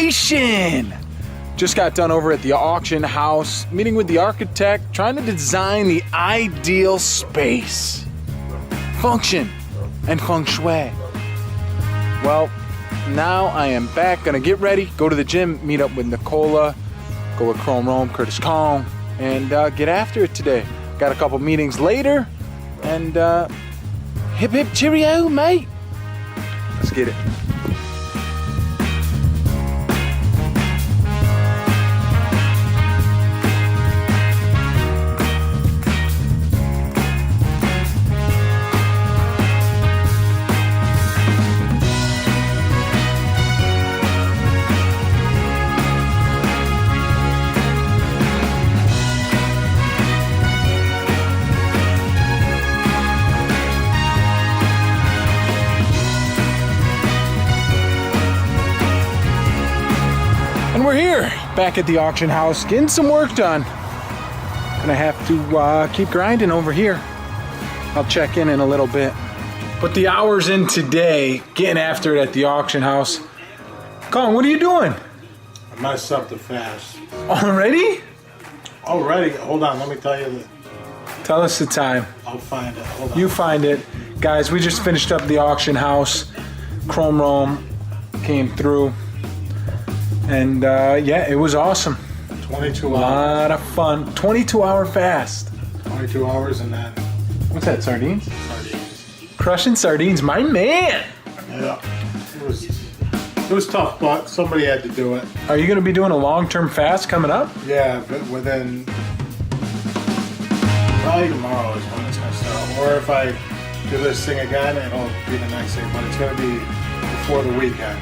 Nation! Just got done over at the auction house, meeting with the architect, trying to design the ideal space, function, and feng shui. Well, now I am back, gonna get ready, go to the gym, meet up with Nicola, go with Chrome Rome, Curtis Kong, and get after it today. Got a couple meetings later, and hip hip cheerio, mate. Let's get it. And we're here, back at the auction house, getting some work done. Gonna have to keep grinding over here. I'll check in a little bit. Put the hours in today, getting after it at the auction house. Colin, what are you doing? I messed up the fast. Already? Already? Hold on, let me tell you that. Tell us the time. I'll find it. Hold on. You find it. Guys, we just finished up the auction house. Chrome Rome came through. And yeah, it was awesome. 22 A hours. lot of fun. 22-hour fast. 22 hours and then What's that, sardines? sardines. Crushing sardines, my man! Yeah. It was tough, but somebody had to do it. Are you gonna be doing a long-term fast coming up? Yeah, but within probably tomorrow is when it's gonna start. Or if I do this thing again, it'll be the next day, but it's gonna be before the weekend.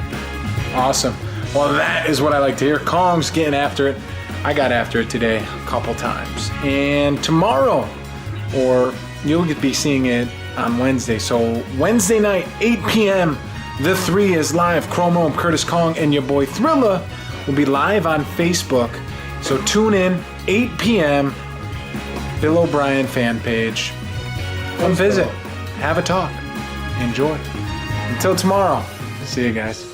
Awesome. Well, that is what I like to hear. Kong's getting after it. I got after it today a couple times. And tomorrow, or you'll be seeing it on Wednesday. So Wednesday night, 8 p.m., The 3 is live. Chrome Rome, Curtis Kong, and your boy Thrilla will be live on Facebook. So tune in, 8 p.m., Bill O'Brien fan page. Come visit. Have a talk. Enjoy. Until tomorrow. See you guys.